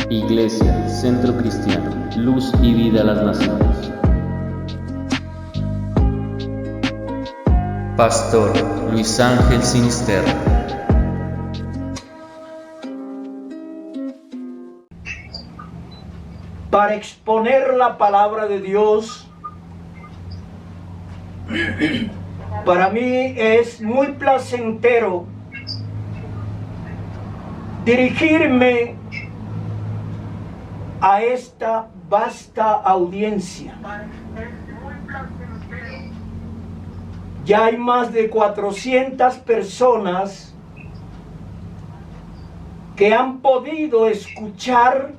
Iglesia, Centro Cristiano, Luz y Vida a las Naciones. Pastor Luis Ángel Sinisterra. Para exponer la palabra de Dios, para mí es muy placentero dirigirme a esta vasta audiencia. Ya hay más de 400 personas que han podido escuchar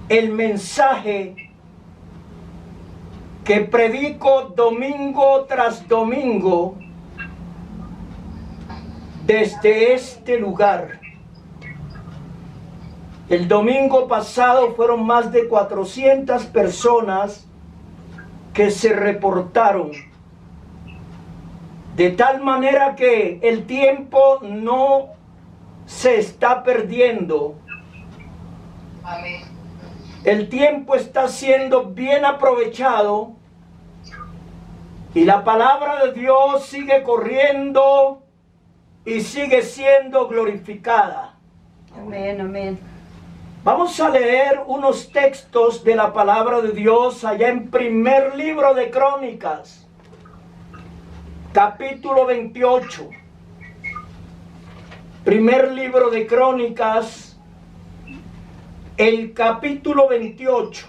el mensaje que predico domingo tras domingo desde este lugar. El domingo pasado fueron más de 400 personas que se reportaron. De tal manera que el tiempo no se está perdiendo. Amén. El tiempo está siendo bien aprovechado y la palabra de Dios sigue corriendo y sigue siendo glorificada. Amén, amén. Vamos a leer unos textos de la palabra de Dios allá en primer libro de Crónicas, capítulo 28. Primer libro de Crónicas, el capítulo 28.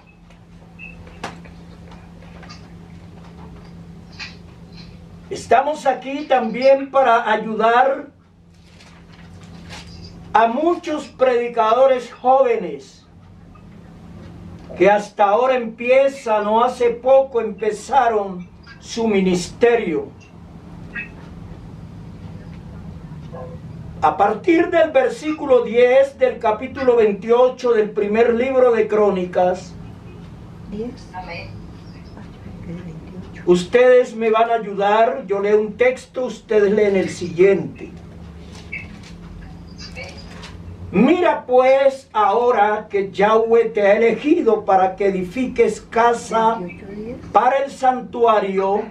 Estamos aquí también para ayudar a muchos predicadores jóvenes que hasta ahora empiezan o hace poco empezaron su ministerio. A partir del versículo 10 del capítulo 28 del primer libro de Crónicas, 10. Amén. ustedes me van a ayudar. Yo leo un texto, ustedes leen el siguiente. Mira pues ahora que Yahweh te ha elegido para que edifiques casa para el santuario,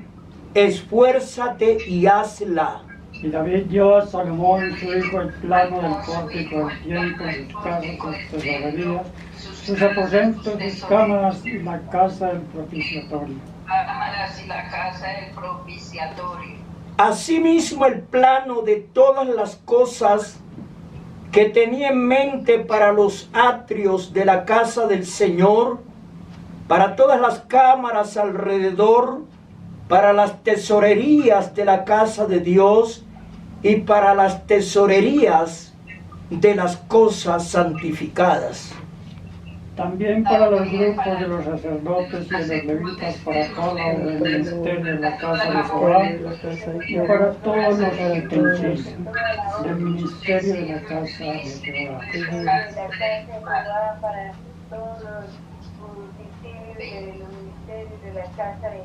esfuérzate y hazla. Y David dio a Salomón su hijo el plano del pórtico, el tiempo, sus casas, sus tesorerías, sus aposentos, sus cámaras y la casa del propiciatorio. Cámaras y la casa del propiciatorio. Asimismo el plano de todas las cosas que tenía en mente para los atrios de la casa del Señor, para todas las cámaras alrededor, para las tesorerías de la casa de Dios y para las tesorerías de las cosas santificadas. También para los grupos de los sacerdotes y de los levitas, para todo el ministerio de la casa de Jehová y para todos los utensilios del ministerio de la casa de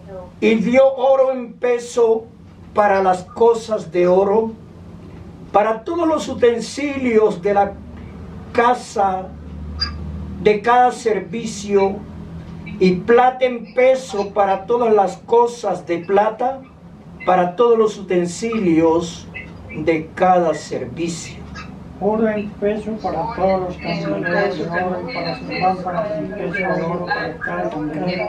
Jehová. Y dio oro en peso para las cosas de oro, para todos los utensilios de la casa de cada servicio, y plata en peso para todas las cosas de plata, para todos los utensilios de cada servicio. Oro en peso para todos los candeleros de oro y para sus lámparas en peso de oro para cada candelero,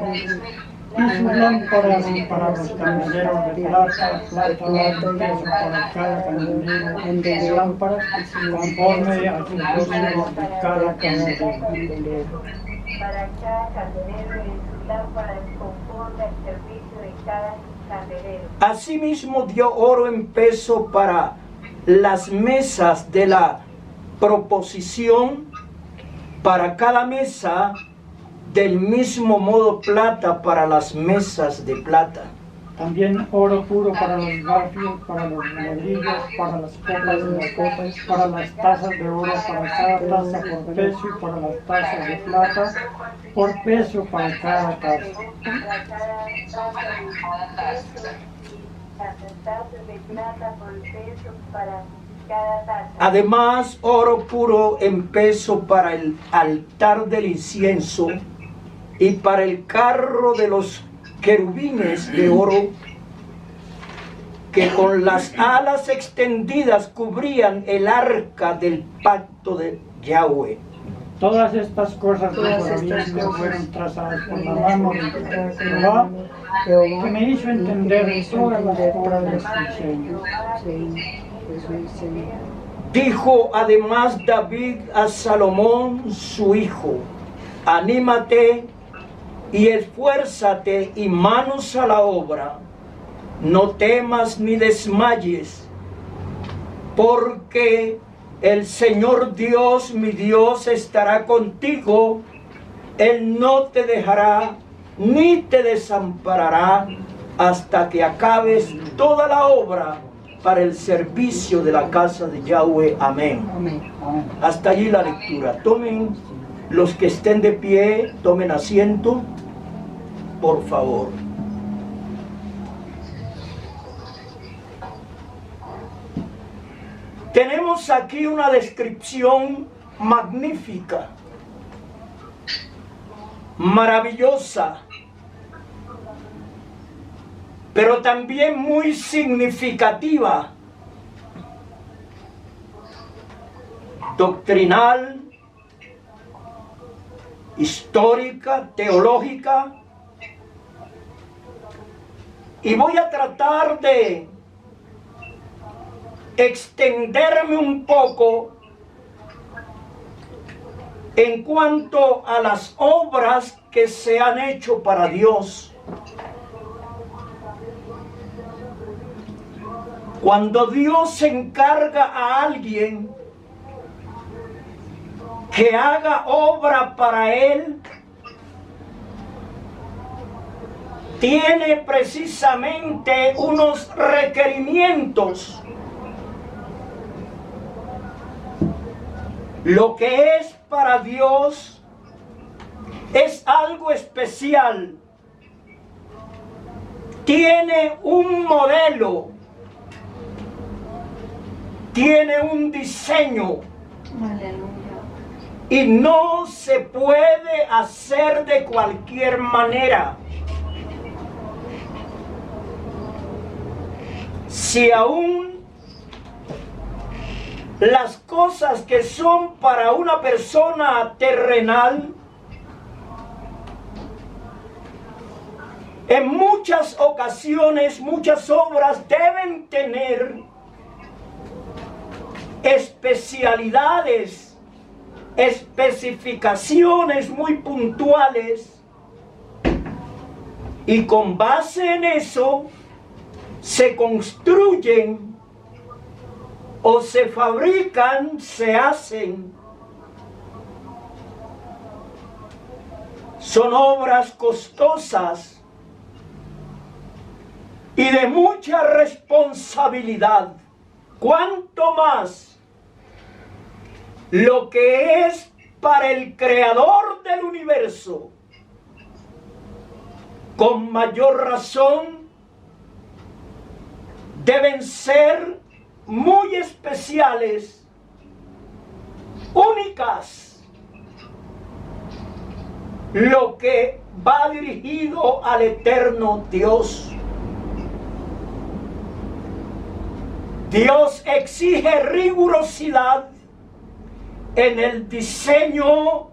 y sus lámparas para los candeleros de plata, en peso para cada candelero en sus lámparas, conforme a su precio de cada candelero. Para cada candelero y sus lámparas conforme al servicio de cada candelero. Asimismo dio oro en peso para las mesas de la proposición, para cada mesa, del mismo modo plata para las mesas de plata. También oro puro para los garfios, para los ladrillos, para las copas, para las tazas de oro, para cada taza por peso y para las tazas de plata por peso para cada taza. Para cada taza y las tazas de plata por peso para cada taza. Además, oro puro en peso para el altar del incienso y para el carro de los querubines de oro que con las alas extendidas cubrían el arca del pacto de Yahweh. Todas estas cosas fueron trazadas por la mano de Jehová, que me hizo entender todas las obras de su diseño. Dijo además David a Salomón su hijo: anímate y esfuérzate y manos a la obra, no temas ni desmayes, porque el Señor Dios, mi Dios, estará contigo. Él no te dejará ni te desamparará hasta que acabes toda la obra para el servicio de la casa de Yahweh. Amén. Hasta allí la lectura. Tomen, los que estén de pie, tomen asiento, por favor. Tenemos aquí una descripción magnífica, maravillosa, pero también muy significativa, doctrinal, histórica, teológica, y voy a tratar de extenderme un poco en cuanto a las obras que se han hecho para Dios. Cuando Dios encarga a alguien que haga obra para Él, tiene precisamente unos requerimientos. Lo que es para Dios es algo especial. Tiene un modelo, tiene un diseño. Y no se puede hacer de cualquier manera. Si aún las cosas que son para una persona terrenal, en muchas ocasiones, muchas obras deben tener especialidades, especificaciones muy puntuales, y con base en eso se construyen o se fabrican, se hacen. Son obras costosas y de mucha responsabilidad. Cuanto más lo que es para el creador del universo, con mayor razón deben ser muy especiales, únicas. Lo que va dirigido al eterno Dios. Dios exige rigurosidad en el diseño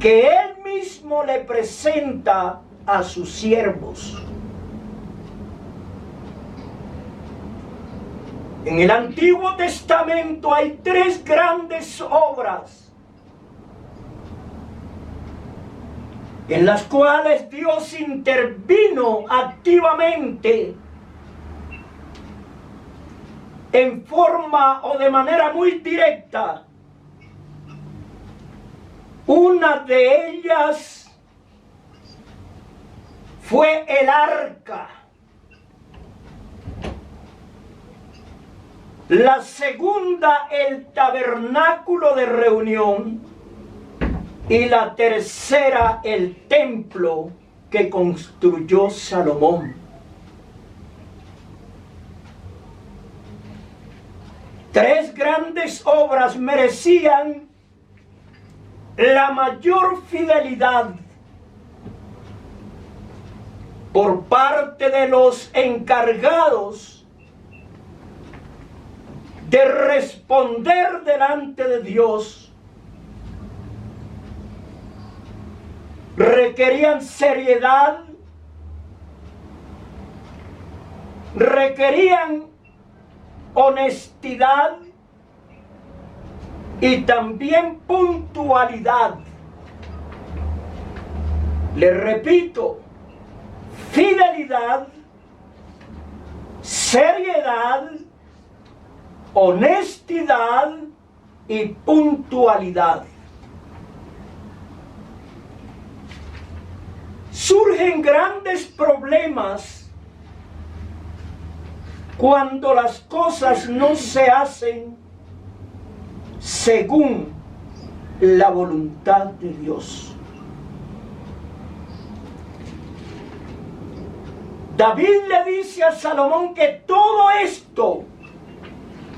que Él mismo le presenta a sus siervos. En el Antiguo Testamento hay tres grandes obras en las cuales Dios intervino activamente, en forma o de manera muy directa. Una de ellas fue el arca. La segunda, el tabernáculo de reunión. Y la tercera, el templo que construyó Salomón. Tres grandes obras merecían la mayor fidelidad por parte de los encargados de responder delante de Dios. Requerían seriedad, requerían honestidad y también puntualidad. Les repito, fidelidad, seriedad, honestidad y puntualidad. Surgen grandes problemas cuando las cosas no se hacen según la voluntad de Dios. David le dice a Salomón que todo esto,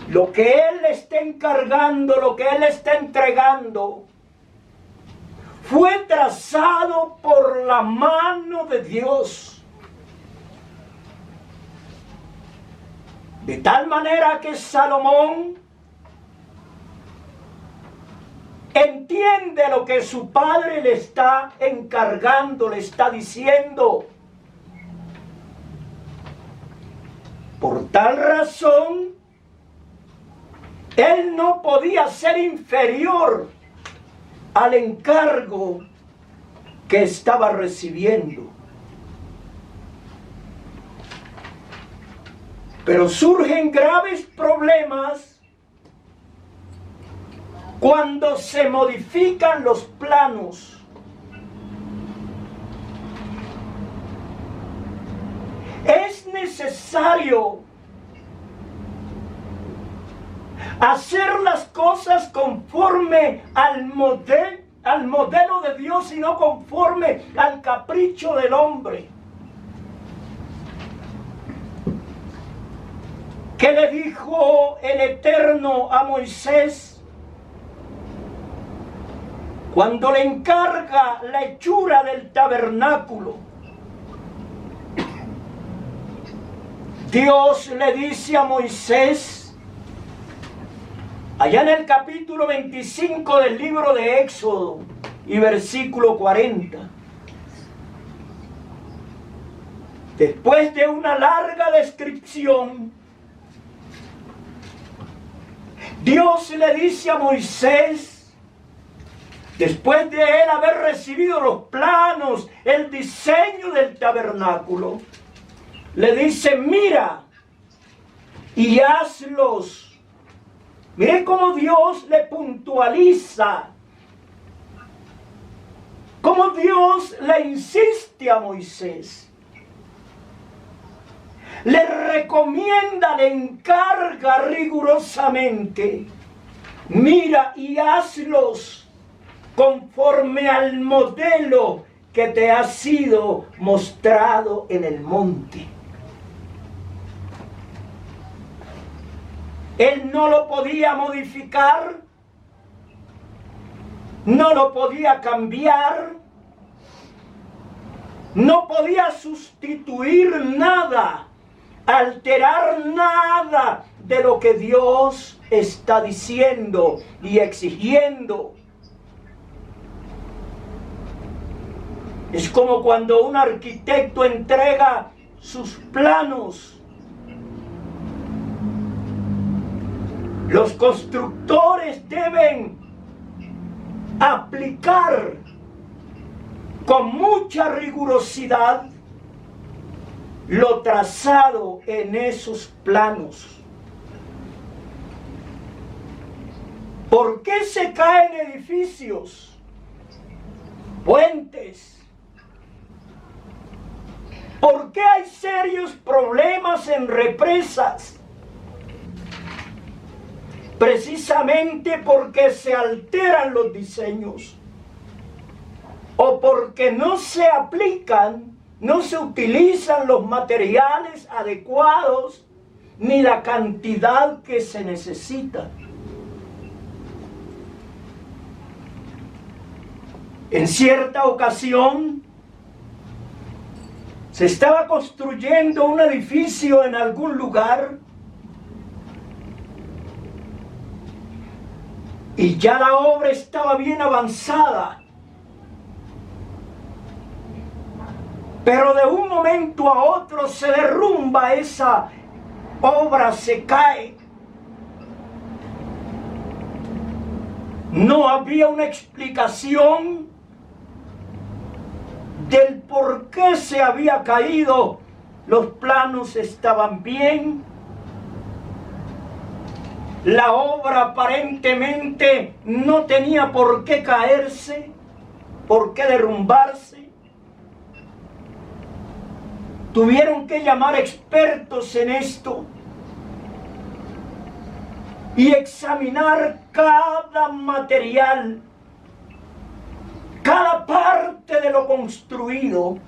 lo que él le está encargando, lo que él le está entregando, fue trazado por la mano de Dios. De tal manera que Salomón entiende lo que su padre le está encargando, le está diciendo. Por tal razón, él no podía ser inferior al encargo que estaba recibiendo. Pero surgen graves problemas cuando se modifican los planos. Es necesario hacer las cosas conforme al modelo de Dios y no conforme al capricho del hombre. ¿Qué le dijo el Eterno a Moisés cuando le encarga la hechura del tabernáculo? Dios le dice a Moisés, allá en el capítulo 25 del libro de Éxodo y versículo 40. Después de una larga descripción, Dios le dice a Moisés, después de él haber recibido los planos, el diseño del tabernáculo, le dice, mira y hazlos. Mire cómo Dios le puntualiza, cómo Dios le insiste a Moisés. Le recomienda, le encarga rigurosamente, mira y hazlos conforme al modelo que te ha sido mostrado en el monte. Él no lo podía modificar, no lo podía cambiar, no podía sustituir nada, alterar nada de lo que Dios está diciendo y exigiendo. Es como cuando un arquitecto entrega sus planos. Los constructores deben aplicar con mucha rigurosidad lo trazado en esos planos. ¿Por qué se caen edificios, puentes, ¿Por qué hay serios problemas en represas? Precisamente porque se alteran los diseños o porque no se aplican, no se utilizan los materiales adecuados ni la cantidad que se necesita. En cierta ocasión se estaba construyendo un edificio en algún lugar y ya la obra estaba bien avanzada. Pero de un momento a otro se derrumba esa obra, se cae. No había una explicación del por qué se había caído. Los planos estaban bien. La obra aparentemente no tenía por qué caerse, por qué derrumbarse. Tuvieron que llamar expertos en esto y examinar cada material, cada parte de lo construido,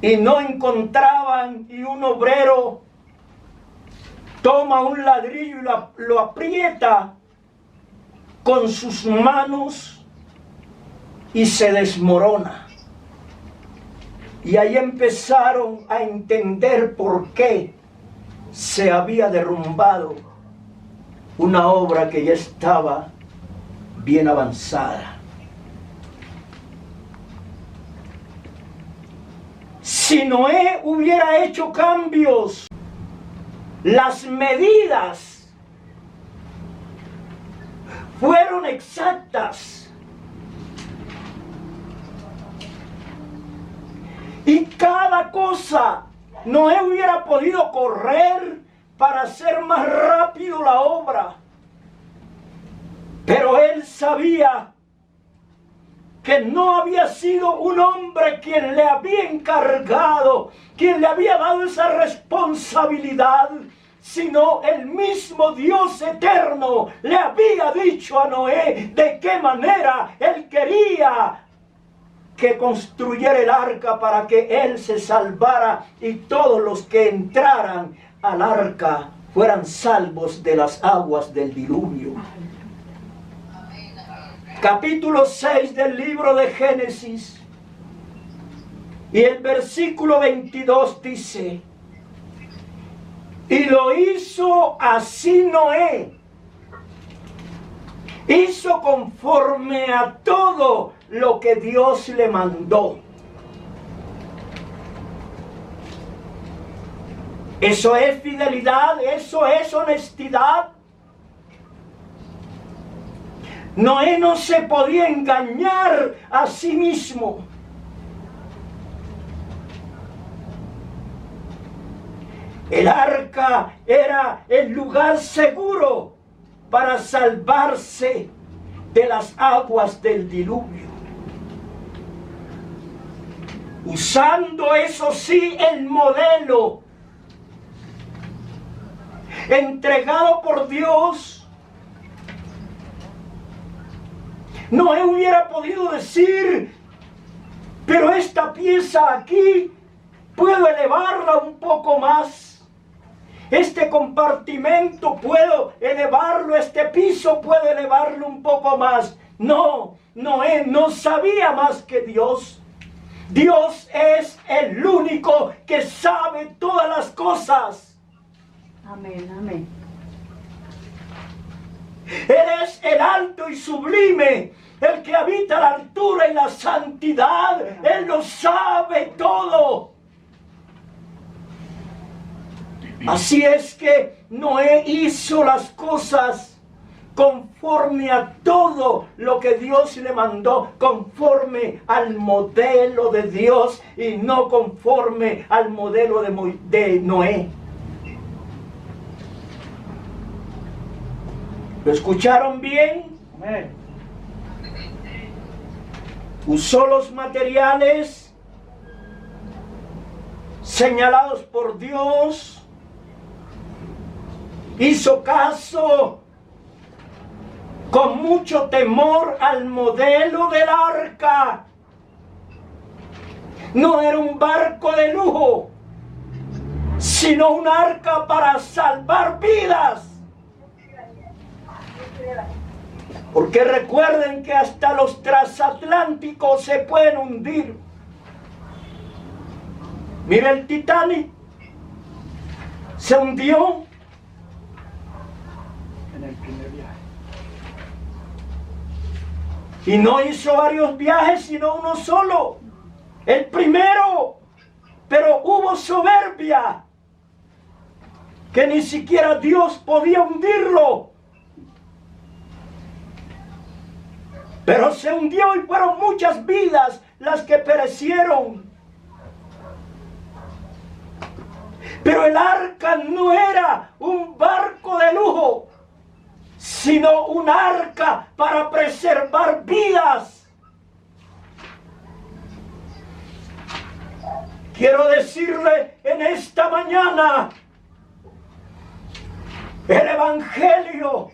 y no encontraban, y un obrero toma un ladrillo y lo aprieta con sus manos y se desmorona. Y ahí empezaron a entender por qué se había derrumbado una obra que ya estaba bien avanzada. Si Noé hubiera hecho cambios, las medidas fueron exactas y cada cosa, Noé hubiera podido correr para hacer más rápido la obra. Pero él sabía que no había sido un hombre quien le había encargado, quien le había dado esa responsabilidad, sino el mismo Dios eterno le había dicho a Noé de qué manera él quería que construyera el arca para que él se salvara y todos los que entraran al arca fueran salvos de las aguas del diluvio. Capítulo 6 del libro de Génesis y el versículo 22 dice: y lo hizo así Noé, hizo conforme a todo lo que Dios le mandó. Eso es fidelidad, eso es honestidad. Noé no se podía engañar a sí mismo. El arca era el lugar seguro para salvarse de las aguas del diluvio. Usando, eso sí, el modelo entregado por Dios, Noé hubiera podido decir: pero esta pieza aquí puedo elevarla un poco más, este compartimento puedo elevarlo, este piso puedo elevarlo un poco más. No, Noé no sabía más que Dios. Dios es el único que sabe todas las cosas. Amén, amén. Él es el alto y sublime, el que habita la altura y la santidad. Él lo sabe todo. Así es que Noé hizo las cosas conforme a todo lo que Dios le mandó, conforme al modelo de Dios y no conforme al modelo de Noé. ¿Lo escucharon bien? Amén. Usó los materiales señalados por Dios. Hizo caso con mucho temor al modelo del arca. No era un barco de lujo, sino un arca para salvar vidas. Porque recuerden que hasta los transatlánticos se pueden hundir. Mira el Titanic, se hundió en el primer viaje. y no hizo varios viajes, sino uno solo, el primero. Pero hubo soberbia, que ni siquiera Dios podía hundirlo. Pero se hundió y fueron muchas vidas las que perecieron. Pero el arca no era un barco de lujo, sino un arca para preservar vidas. Quiero decirle en esta mañana, el Evangelio,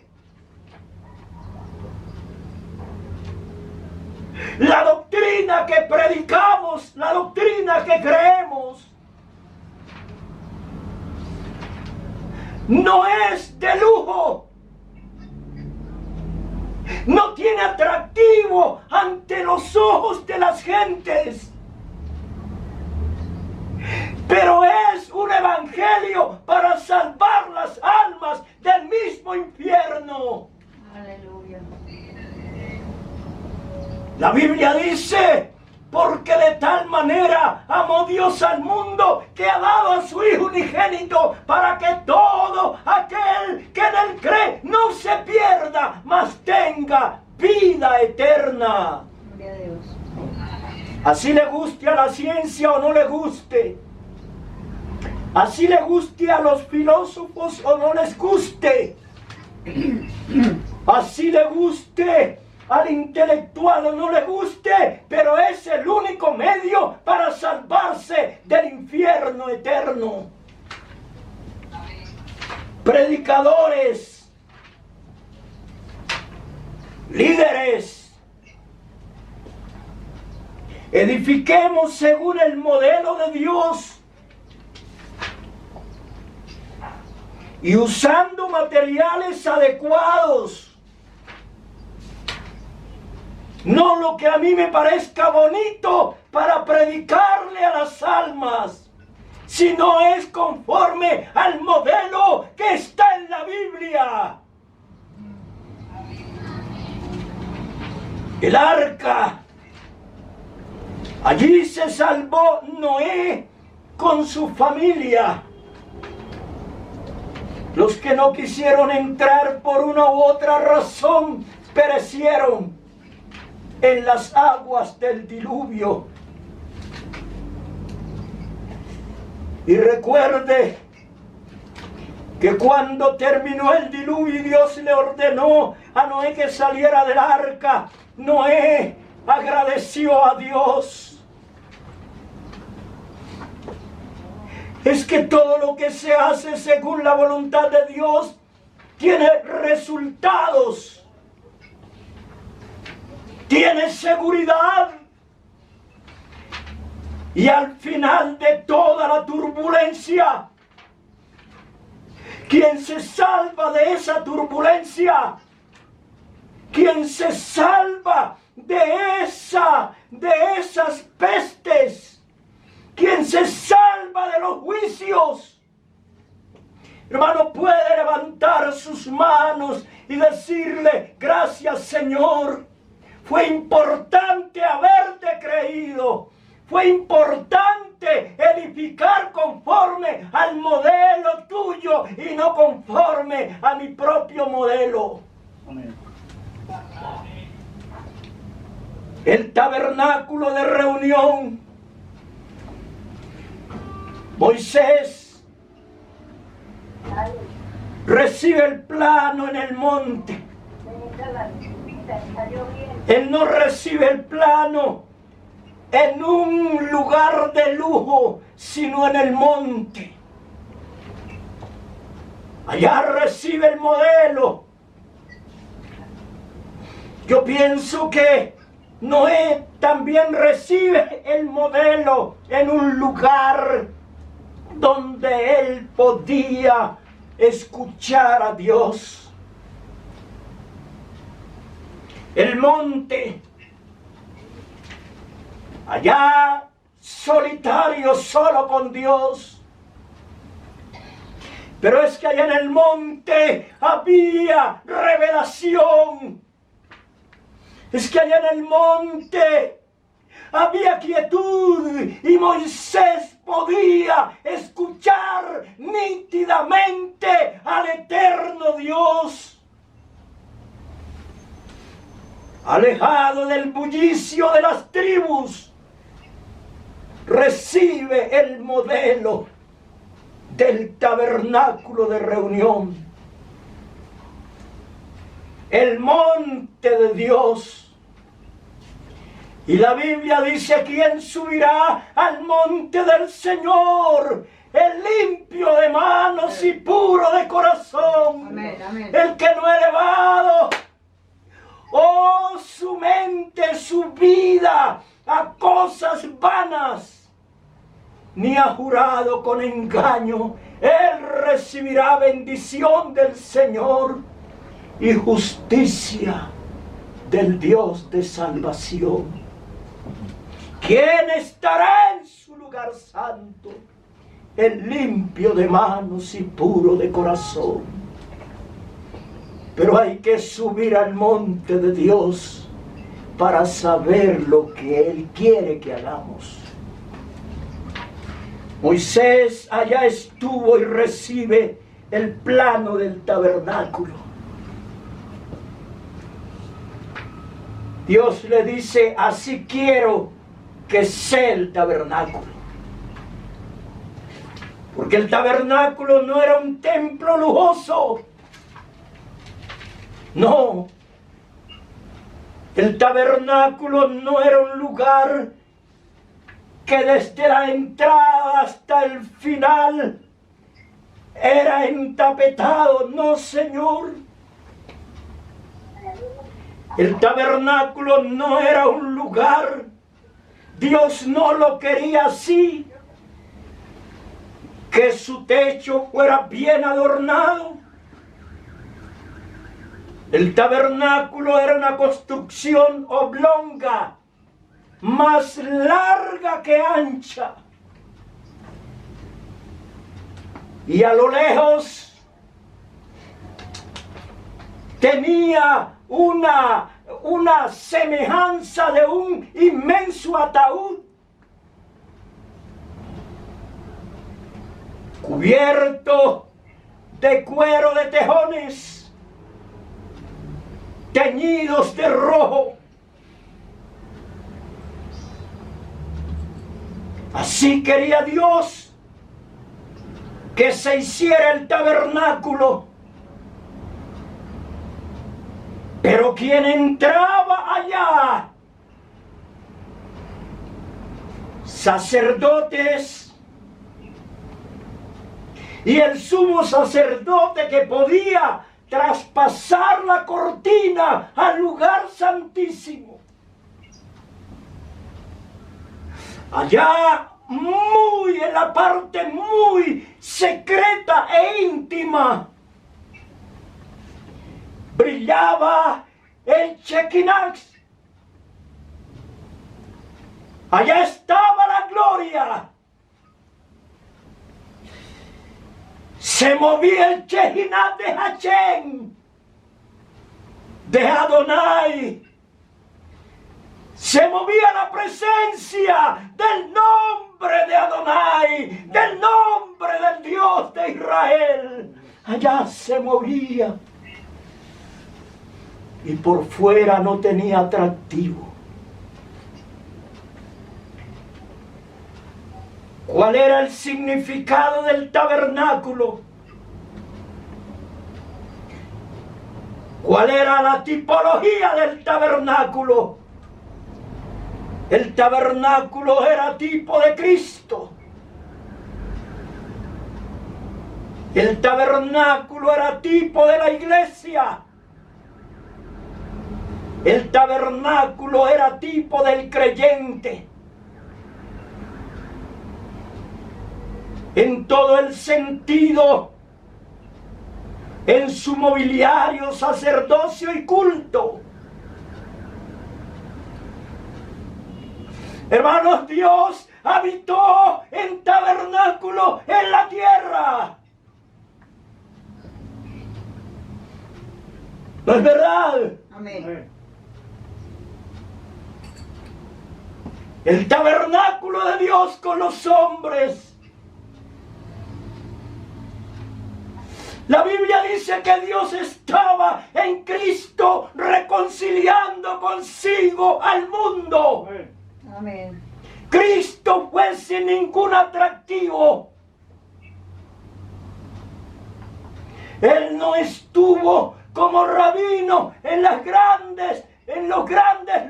la doctrina que predicamos, la doctrina que creemos, no es de lujo, no tiene atractivo ante los ojos de las gentes, pero es un evangelio para salvar las almas del mismo infierno. Aleluya. La Biblia dice, porque de tal manera amó Dios al mundo que ha dado a su Hijo unigénito para que todo aquel que en él cree no se pierda, mas tenga vida eterna. Gloria a Dios. Así le guste a la ciencia o no le guste, así le guste a los filósofos o no les guste, así le guste al intelectual o no le guste, pero es el único medio para salvarse del infierno eterno. Predicadores, líderes, edifiquemos según el modelo de Dios y usando materiales adecuados. No lo que a mí me parezca bonito para predicarle a las almas, sino es conforme al modelo que está en la Biblia. El arca, allí se salvó Noé con su familia. Los que no quisieron entrar por una u otra razón perecieron en las aguas del diluvio. Y recuerde que cuando terminó el diluvio y Dios le ordenó a Noé que saliera del arca, Noé agradeció a Dios. Es que todo lo que se hace según la voluntad de Dios tiene resultados. Tiene seguridad, y al final de toda la turbulencia, quien se salva de esa turbulencia, quien se salva de esas pestes, quien se salva de los juicios, hermano, puede levantar sus manos y decirle: gracias, Señor. Fue importante haberte creído. Fue importante edificar conforme al modelo tuyo y no conforme a mi propio modelo. Amén. El tabernáculo de reunión. Moisés recibe el plano en el monte. Él no recibe el plano en un lugar de lujo, sino en el monte. Allá recibe el modelo. Yo pienso que Noé también recibe el modelo en un lugar donde él podía escuchar a Dios. El monte, allá solitario, solo con Dios. Pero es que allá en el monte había revelación. Es que allá en el monte había quietud y Moisés podía escuchar nítidamente al eterno Dios. Alejado del bullicio de las tribus, recibe el modelo del tabernáculo de reunión. El monte de Dios. Y la Biblia dice: ¿quién subirá al monte del Señor? El limpio de manos y puro de corazón. Amén, amén. El que no ha elevado su mente, su vida a cosas vanas, ni ha jurado con engaño. Él recibirá bendición del Señor y justicia del Dios de salvación. ¿Quién estará en su lugar santo? El limpio de manos y puro de corazón. Pero hay que subir al monte de Dios para saber lo que Él quiere que hagamos. Moisés allá estuvo y recibe el plano del tabernáculo. Dios le dice: así quiero que sea el tabernáculo. Porque el tabernáculo no era un templo lujoso. No. El tabernáculo no era un lugar que desde la entrada hasta el final era entapetado. No, Señor. El tabernáculo no era un lugar. Dios no lo quería así. Que su techo fuera bien adornado. El tabernáculo era una construcción oblonga, más larga que ancha. Y a lo lejos tenía una semejanza de un inmenso ataúd cubierto de cuero de tejones teñidos de rojo. Así quería Dios que se hiciera el tabernáculo. Pero quien entraba allá, sacerdotes, y el sumo sacerdote que podía traspasar la cortina al lugar santísimo. Allá, muy en la parte muy secreta e íntima, brillaba el Shekinah. Allá estaba la gloria. Se movía el Shekinah de Hashem, de Adonai. Se movía la presencia del nombre de Adonai, del nombre del Dios de Israel. Allá se movía. Y por fuera no tenía atractivo. ¿Cuál era el significado del tabernáculo? ¿Cuál era la tipología del tabernáculo? El tabernáculo era tipo de Cristo. El tabernáculo era tipo de la iglesia. El tabernáculo era tipo del creyente. En todo el sentido, en su mobiliario, sacerdocio y culto. Hermanos, Dios habitó en tabernáculo en la tierra. ¿No es verdad? Amén. El tabernáculo de Dios con los hombres. La Biblia dice que Dios estaba en Cristo reconciliando consigo al mundo. Amén. Cristo fue sin ningún atractivo. Él no estuvo como rabino en los grandes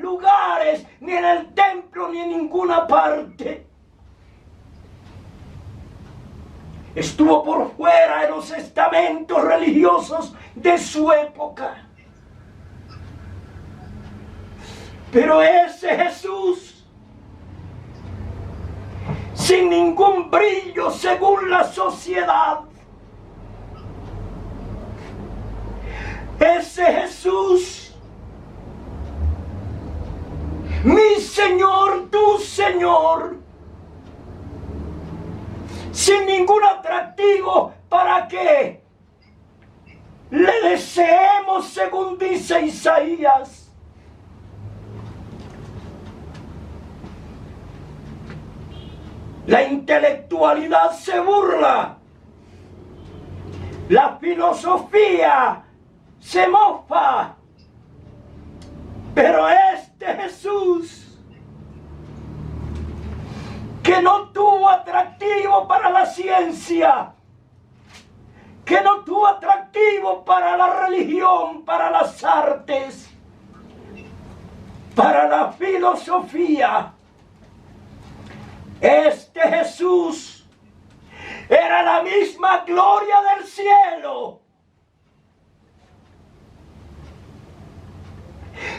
lugares, ni en el templo, ni en ninguna parte. Estuvo por fuera de los estamentos religiosos de su época. Pero ese Jesús, sin ningún brillo según la sociedad, ese Jesús, mi Señor, tu Señor, sin ningún atractivo para que le deseemos, según dice Isaías. La intelectualidad se burla, la filosofía se mofa, pero este Jesús, que no tuvo atractivo para la ciencia, que no tuvo atractivo para la religión, para las artes, para la filosofía, este Jesús era la misma gloria del cielo,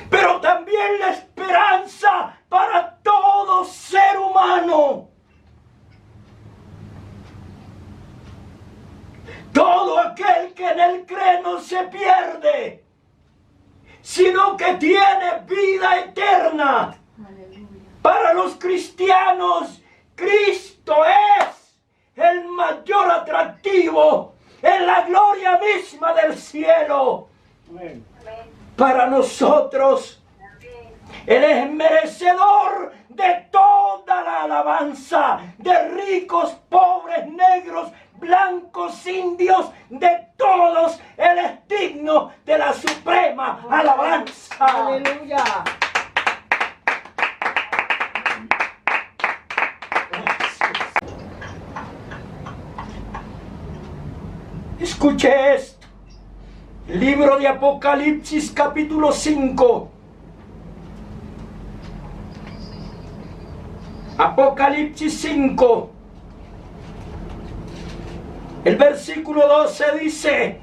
pero también la esperanza para todo ser humano. Todo aquel que en él cree no se pierde, sino que tiene vida eterna. Aleluya. Para los cristianos, Cristo es el mayor atractivo en la gloria misma del cielo. Amén. Para nosotros, Él es merecedor de toda la alabanza, de ricos, pobres, negros, blancos, indios, de todos. Él es digno de la suprema alabanza. Aleluya. Escuche esto. Libro de Apocalipsis, capítulo 5. Apocalipsis 5. El versículo 12 dice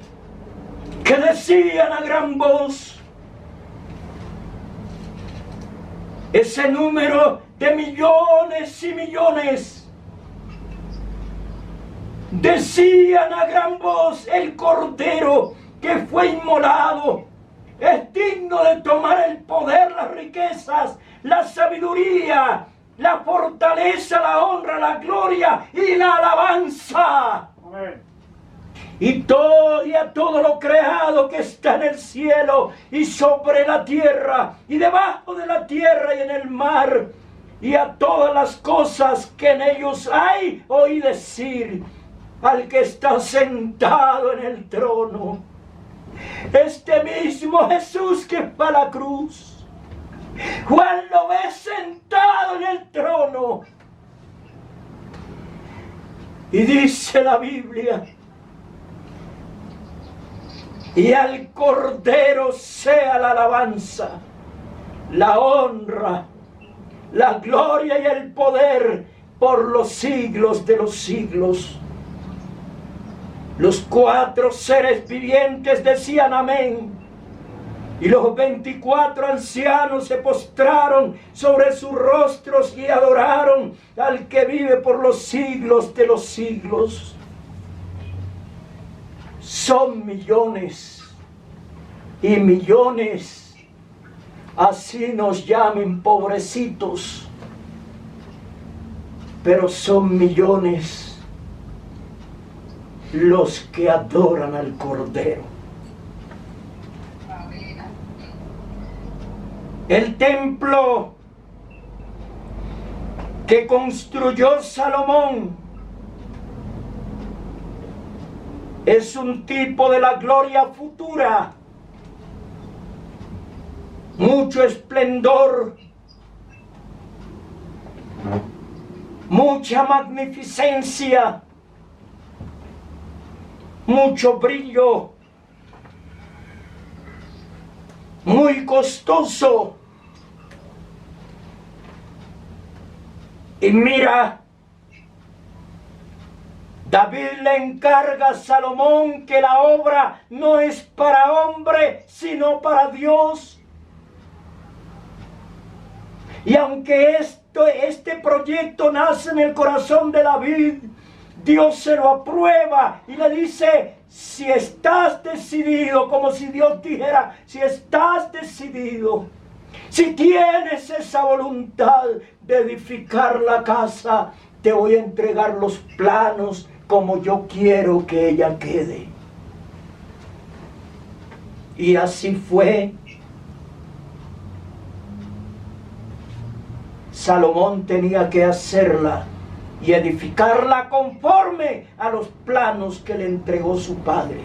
que decían a gran voz, ese número de millones y millones, decían a gran voz, el Cordero que fue inmolado es digno de tomar el poder, las riquezas, la sabiduría, la fortaleza, la honra, la gloria y la alabanza. Amén. Y a todo lo creado que está en el cielo y sobre la tierra y debajo de la tierra y en el mar, y a todas las cosas que en ellos hay, oí decir al que está sentado en el trono, este mismo Jesús que fue a la cruz, Juan lo ve sentado en el trono, y dice la Biblia Y al Cordero sea la alabanza, la honra, la gloria y el poder por los siglos de los siglos. Los 4 seres vivientes decían amén. Y los 24 ancianos se postraron sobre sus rostros y adoraron al que vive por los siglos de los siglos. Son millones y millones, así nos llamen pobrecitos, pero son millones los que adoran al Cordero. El templo que construyó Salomón es un tipo de la gloria futura. Mucho esplendor, mucha magnificencia, mucho brillo, muy costoso. Y mira, David le encarga a Salomón que la obra no es para hombre, sino para Dios. Y aunque este proyecto nace en el corazón de David, Dios se lo aprueba y le dice, si estás decidido, como si Dios dijera, si estás decidido, si tienes esa voluntad de edificar la casa, te voy a entregar los planos como yo quiero que ella quede. Y así fue. Salomón tenía que hacerla y edificarla conforme a los planos que le entregó su padre.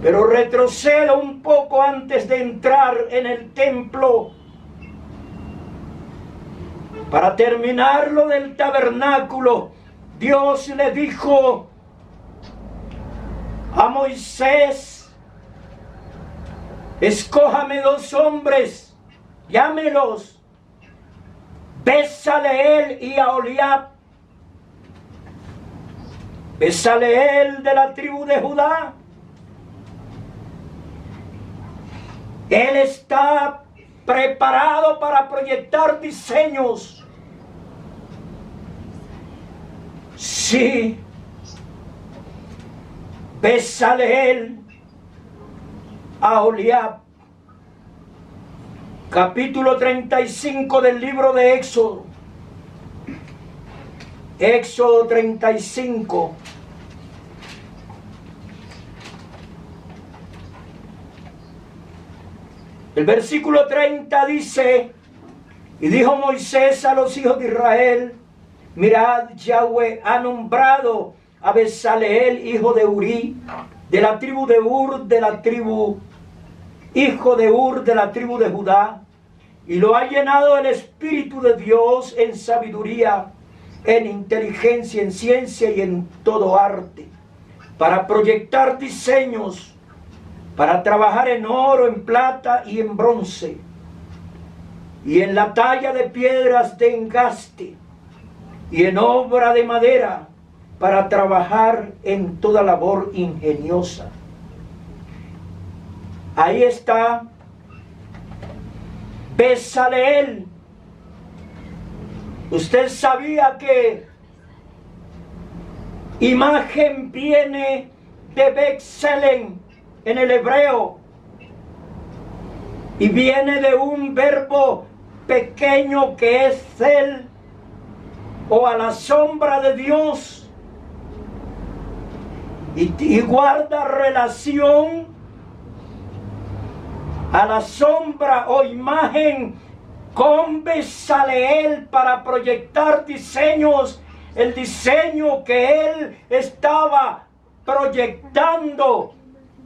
Pero retrocedo un poco antes de entrar en el templo para terminar lo del tabernáculo. Dios le dijo a Moisés, escójame 2 hombres, llámelos, Bezaleel y Aholiab. Bezaleel de la tribu de Judá. Él está preparado para proyectar diseños. Sí. Bezaleel, Aholiab. Capítulo 35 del libro de Éxodo. Éxodo 35. El versículo 30 dice, y dijo Moisés a los hijos de Israel, mirad, Yahweh ha nombrado a Bezaleel, hijo de Uri, de la tribu de Ur, hijo de Ur, de la tribu de Judá, y lo ha llenado el Espíritu de Dios en sabiduría, en inteligencia, en ciencia y en todo arte, para proyectar diseños, para trabajar en oro, en plata y en bronce, y en la talla de piedras de engaste, y en obra de madera, para trabajar en toda labor ingeniosa. Ahí está Bezaleel. Usted sabía que imagen viene de Betselem en el hebreo y viene de un verbo pequeño que es cel, o a la sombra de Dios, y guarda relación a la sombra o imagen con Bezaleel para proyectar diseños, el diseño que él estaba proyectando.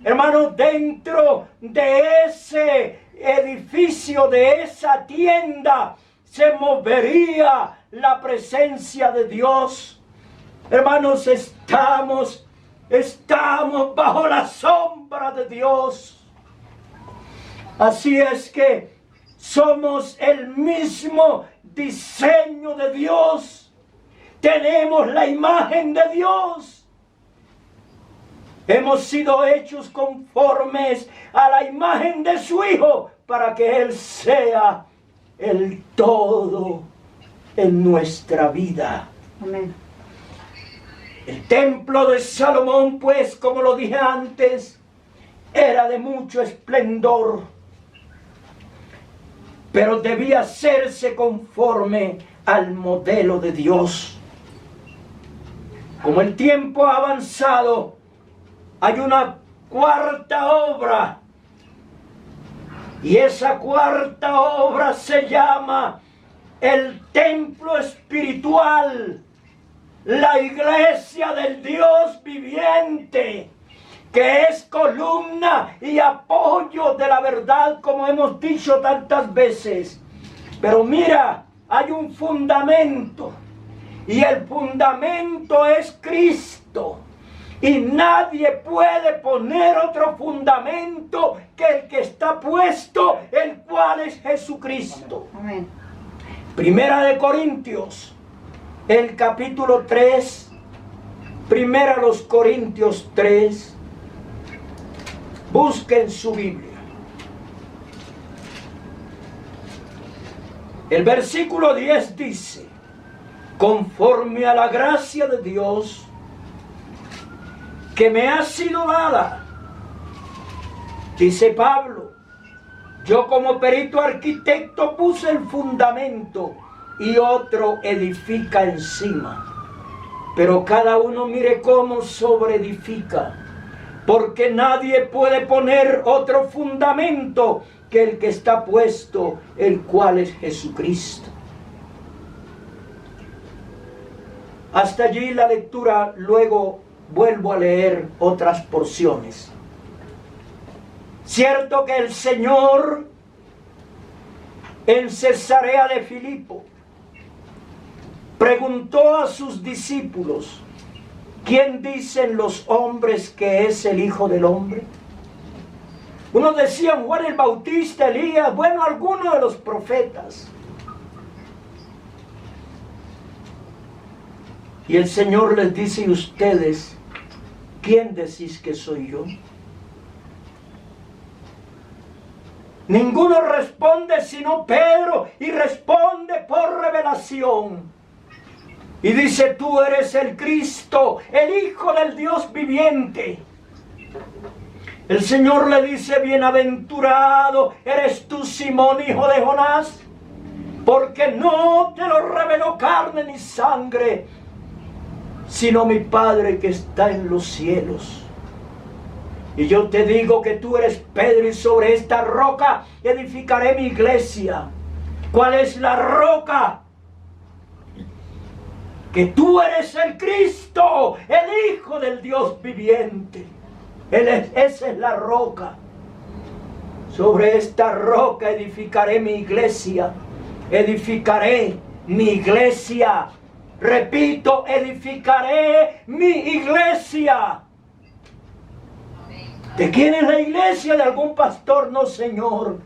Hermanos, dentro de ese edificio, de esa tienda, se movería la presencia de Dios. Hermanos, estamos Estamos bajo la sombra de Dios. Así es que somos el mismo diseño de Dios. Tenemos la imagen de Dios. Hemos sido hechos conformes a la imagen de su Hijo para que Él sea el todo en nuestra vida. Amén. El templo de Salomón, pues, como lo dije antes, era de mucho esplendor, pero debía hacerse conforme al modelo de Dios. Como el tiempo ha avanzado, hay una cuarta obra, y esa cuarta obra se llama el templo espiritual, la iglesia del Dios viviente, que es columna y apoyo de la verdad, como hemos dicho tantas veces. Pero mira, hay un fundamento, y el fundamento es Cristo. Y nadie puede poner otro fundamento que el que está puesto, el cual es Jesucristo. Amén. Primera de Corintios, el capítulo 3, Primera a los Corintios 3, busquen su Biblia. El versículo 10 dice: conforme a la gracia de Dios que me ha sido dada, dice Pablo, yo como perito arquitecto puse el fundamento y otro edifica encima. Pero cada uno mire cómo sobreedifica, porque nadie puede poner otro fundamento que el que está puesto, el cual es Jesucristo. Hasta allí la lectura, luego vuelvo a leer otras porciones. Cierto que el Señor en Cesarea de Filipo preguntó a sus discípulos: ¿quién dicen los hombres que es el Hijo del Hombre? Unos decían Juan el Bautista, Elías, bueno, algunos de los profetas. Y el Señor les dice: ¿y ustedes quién decís que soy yo? Ninguno responde sino Pedro, y responde por revelación. Y dice: tú eres el Cristo, el Hijo del Dios viviente. El Señor le dice: bienaventurado eres tú, Simón, hijo de Jonás, porque no te lo reveló carne ni sangre, sino mi Padre que está en los cielos. Y yo te digo que tú eres Pedro, y sobre esta roca edificaré mi iglesia. ¿Cuál es la roca? Que tú eres el Cristo, el Hijo del Dios viviente. Esa es la roca. Sobre esta roca edificaré mi iglesia. Edificaré mi iglesia. Repito, edificaré mi iglesia. ¿De quién es la iglesia? ¿De algún pastor? No, Señor.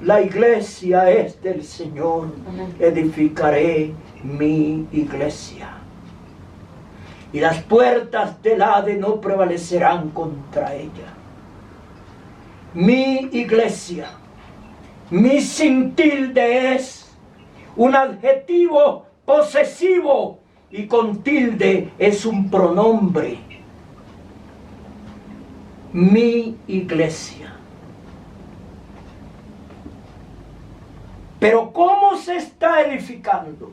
La iglesia es del Señor. Edificaré mi iglesia. Y las puertas del Hades no prevalecerán contra ella. Mi iglesia, mi sin tilde, es un adjetivo posesivo, y con tilde es un pronombre. Mi iglesia. Pero ¿cómo se está edificando?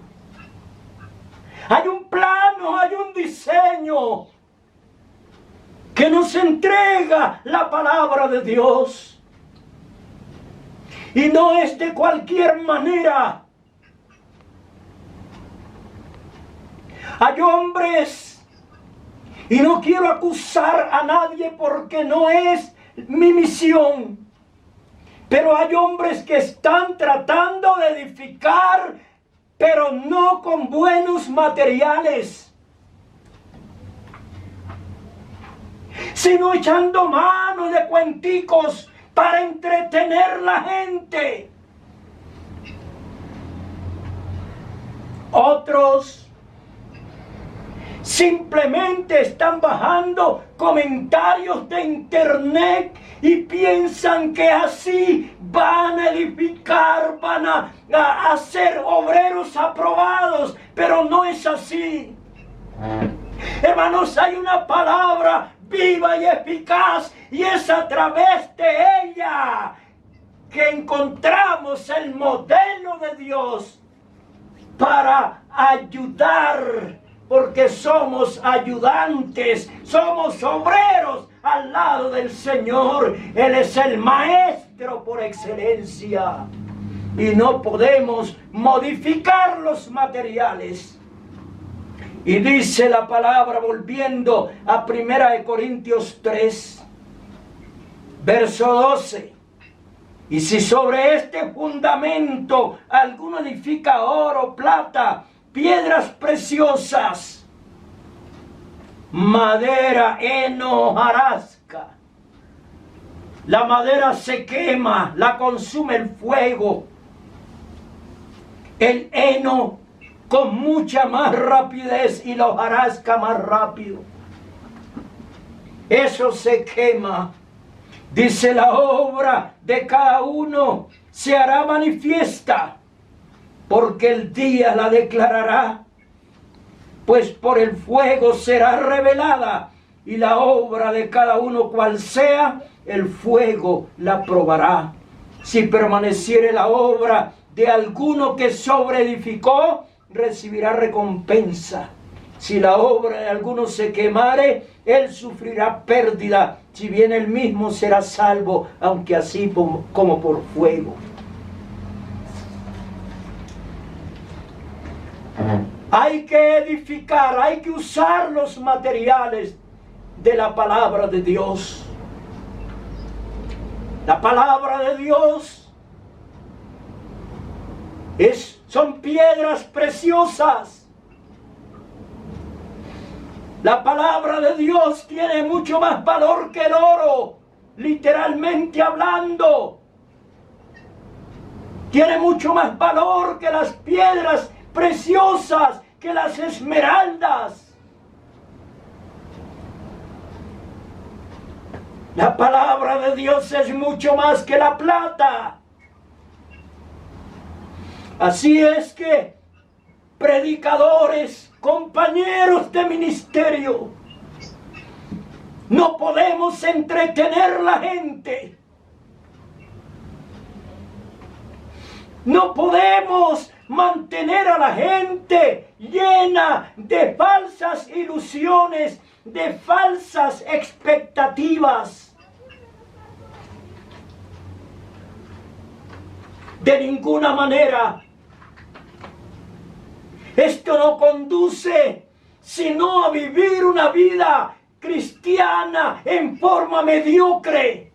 Hay un plano, hay un diseño que nos entrega la palabra de Dios. Y no es de cualquier manera. Hay hombres, y no quiero acusar a nadie porque no es mi misión, pero hay hombres que están tratando de edificar, pero no con buenos materiales. sino echando mano de cuenticos para entretener la gente. Otros simplemente están bajando comentarios de internet y piensan que así van a edificar, van a ser obreros aprobados, pero no es así. Hermanos, hay una palabra viva y eficaz, y es a través de ella que encontramos el modelo de Dios para ayudar, porque somos ayudantes, somos obreros al lado del Señor. Él es el maestro por excelencia y no podemos modificar los materiales. Y dice la palabra, volviendo a 1 Corintios 3, verso 12. Y si sobre este fundamento alguno edifica oro, plata, piedras preciosas, madera, heno, hojarasca, la madera se quema, la consume el fuego. El heno con mucha más rapidez y la hojarasca más rápido. Eso se quema. Dice, la obra de cada uno se hará manifiesta, porque el día la declarará, pues por el fuego será revelada, y la obra de cada uno cual sea, el fuego la probará. Si permaneciere la obra de alguno que sobreedificó, recibirá recompensa. Si la obra de alguno se quemare, él sufrirá pérdida, si bien él mismo será salvo, aunque así como por fuego. Hay que edificar, hay que usar los materiales de la palabra de Dios. La palabra de Dios son piedras preciosas. La palabra de Dios tiene mucho más valor que el oro, literalmente hablando. Tiene mucho más valor que las piedras preciosas, que las esmeraldas. La palabra de Dios es mucho más que la plata. Así es que, predicadores, compañeros de ministerio, no podemos entretener la gente. No podemos mantener a la gente llena de falsas ilusiones, de falsas expectativas. De ninguna manera. Esto no conduce sino a vivir una vida cristiana en forma mediocre.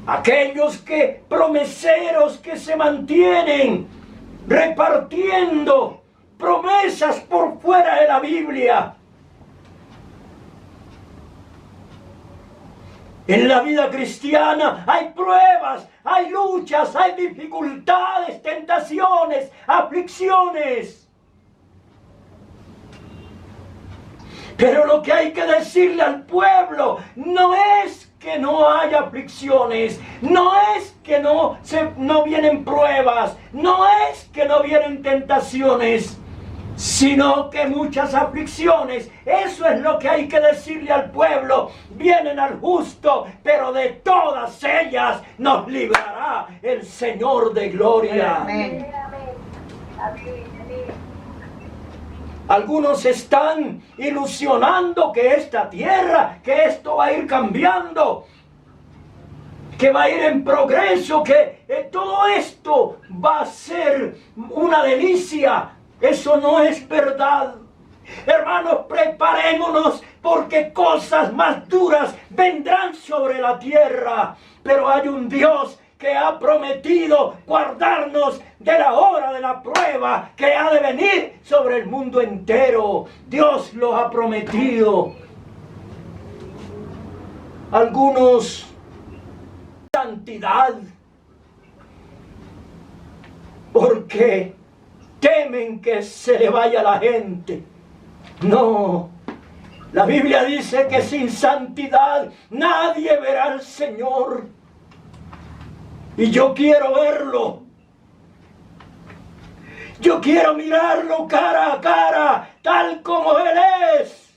Aquellos promeseros que se mantienen repartiendo promesas por fuera de la Biblia. En la vida cristiana hay pruebas, hay luchas, hay dificultades, tentaciones, aflicciones. Pero lo que hay que decirle al pueblo no es que no haya aflicciones, no es que no vienen pruebas, no es que no vienen tentaciones, sino que muchas aflicciones, eso es lo que hay que decirle al pueblo, vienen al justo, pero de todas ellas nos librará el Señor de gloria. Amén. Algunos están ilusionando que esta tierra, que esto va a ir cambiando, que va a ir en progreso, que todo esto va a ser una delicia. Eso no es verdad. Hermanos, preparémonos, porque cosas más duras vendrán sobre la tierra. Pero hay un Dios que porque ha prometido guardarnos de la hora de la prueba que ha de venir sobre el mundo entero. Dios lo ha prometido. Algunos, santidad, porque temen que se le vaya la gente. No, la Biblia dice que sin santidad nadie verá al Señor. Y yo quiero verlo. Yo quiero mirarlo cara a cara, tal como Él es.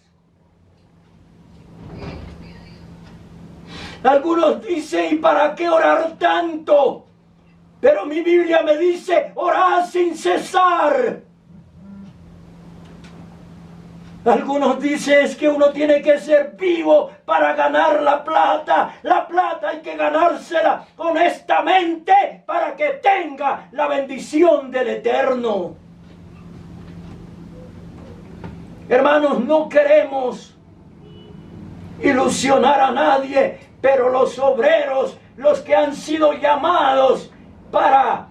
Algunos dicen, ¿y para qué orar tanto? Pero mi Biblia me dice, orad sin cesar. Algunos dicen es que uno tiene que ser vivo para ganar la plata. La plata hay que ganársela honestamente para que tenga la bendición del Eterno. Hermanos, no queremos ilusionar a nadie, pero los obreros, los que han sido llamados para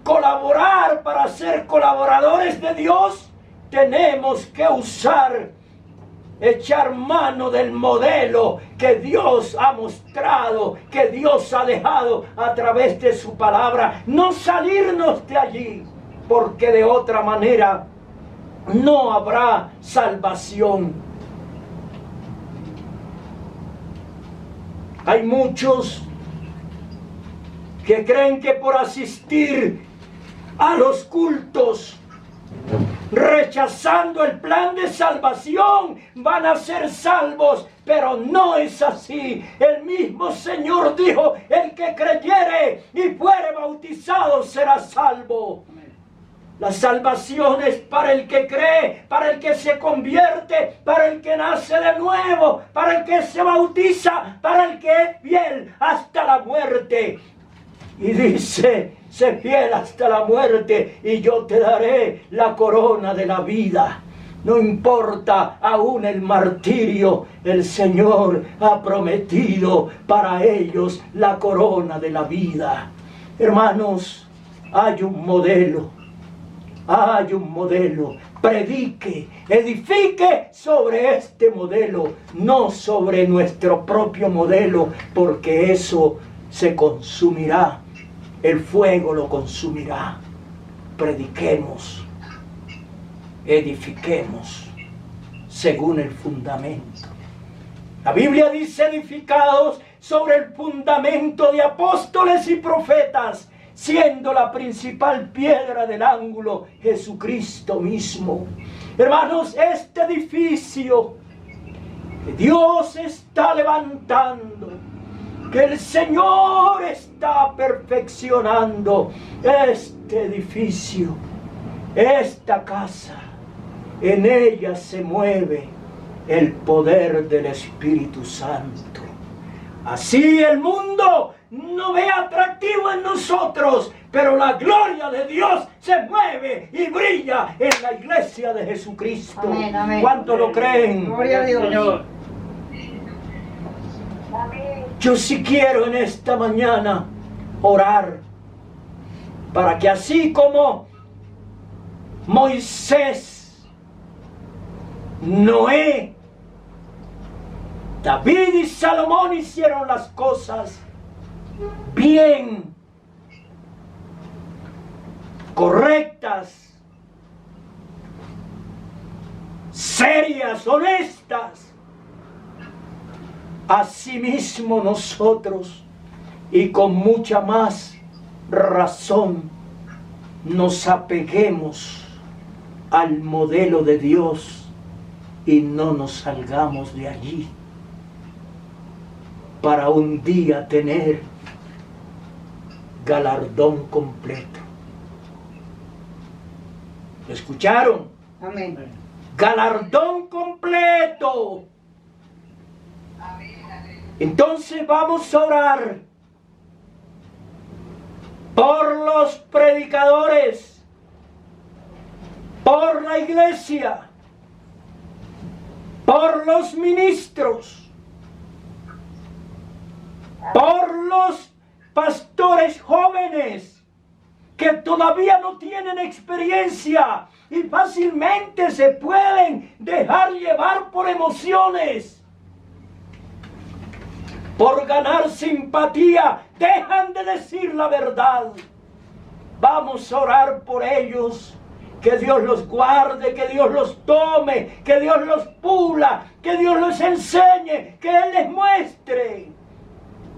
colaborar, para ser colaboradores de Dios, tenemos que echar mano del modelo que Dios ha mostrado, que Dios ha dejado a través de su palabra. No salirnos de allí, porque de otra manera no habrá salvación. Hay muchos que creen que por asistir a los cultos, rechazando el plan de salvación, van a ser salvos, pero no es así. El mismo Señor dijo, el que creyere y fuere bautizado será salvo. La salvación es para el que cree, para el que se convierte, para el que nace de nuevo, para el que se bautiza, para el que es fiel hasta la muerte. Y dice, sé fiel hasta la muerte y yo te daré la corona de la vida. No importa aún el martirio, el Señor ha prometido para ellos la corona de la vida. Hermanos, hay un modelo. Hay un modelo. Predique, edifique sobre este modelo, no sobre nuestro propio modelo, porque eso se consumirá. El fuego lo consumirá. Prediquemos, edifiquemos según el fundamento. La Biblia dice edificados sobre el fundamento de apóstoles y profetas, siendo la principal piedra del ángulo Jesucristo mismo. Hermanos, este edificio que Dios está levantando, que el Señor está perfeccionando, este edificio, esta casa, en ella se mueve el poder del Espíritu Santo. Así el mundo no ve atractivo en nosotros, pero la gloria de Dios se mueve y brilla en la iglesia de Jesucristo. Amén, amén. ¿Cuántos lo creen? Gloria a Dios. Yo sí quiero en esta mañana orar para que así como Moisés, Noé, David y Salomón hicieron las cosas bien, correctas, serias, honestas. Asimismo nosotros, y con mucha más razón, nos apeguemos al modelo de Dios y no nos salgamos de allí para un día tener galardón completo. ¿Lo escucharon? Amén. Galardón completo. Entonces vamos a orar por los predicadores, por la iglesia, por los ministros, por los pastores jóvenes que todavía no tienen experiencia y fácilmente se pueden dejar llevar por emociones, por ganar simpatía, dejan de decir la verdad. Vamos a orar por ellos, que Dios los guarde, que Dios los tome, que Dios los pula, que Dios los enseñe, que Él les muestre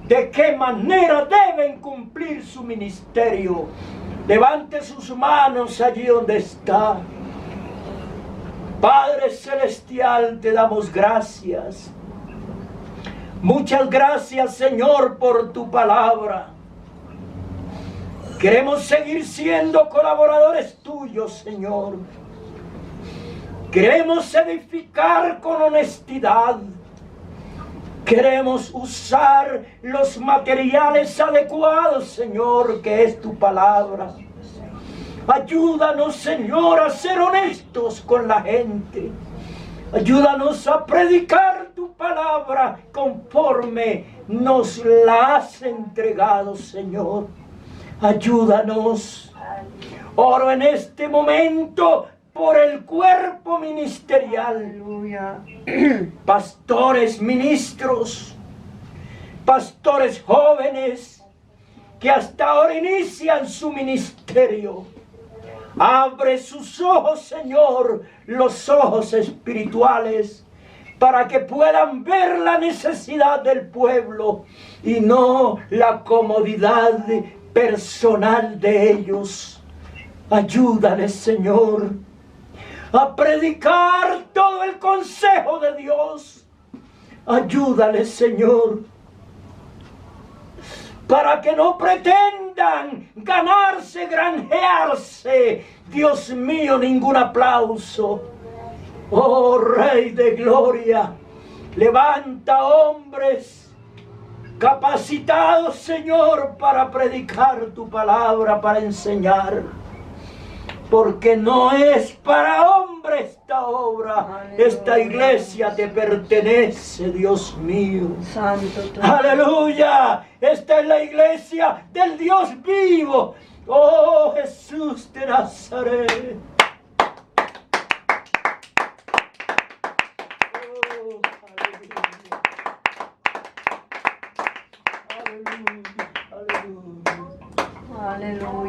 de qué manera deben cumplir su ministerio. Levante sus manos allí donde está. Padre Celestial, te damos gracias. Muchas gracias, Señor, por tu palabra. Queremos seguir siendo colaboradores tuyos, Señor. Queremos edificar con honestidad. Queremos usar los materiales adecuados, Señor, que es tu palabra. Ayúdanos, Señor, a ser honestos con la gente. Ayúdanos a predicar tu palabra conforme nos la has entregado, Señor. Ayúdanos. Oro en este momento por el cuerpo ministerial. Aleluya. Pastores, ministros, pastores jóvenes que hasta ahora inician su ministerio. Abre sus ojos, Señor, los ojos espirituales, para que puedan ver la necesidad del pueblo y no la comodidad personal de ellos. Ayúdales, Señor, a predicar todo el consejo de Dios. Ayúdales, Señor, para que no pretendan ganarse, granjearse, Dios mío, ningún aplauso. Oh Rey de Gloria, levanta hombres capacitados, Señor, para predicar tu palabra, para enseñar. Porque no es para hombre esta obra. Aleluya. Esta iglesia te pertenece, Dios mío. Santo tú. Aleluya. Esta es la iglesia del Dios vivo. Oh Jesús de Nazaret. Oh, aleluya. Aleluya. Aleluya. Aleluya.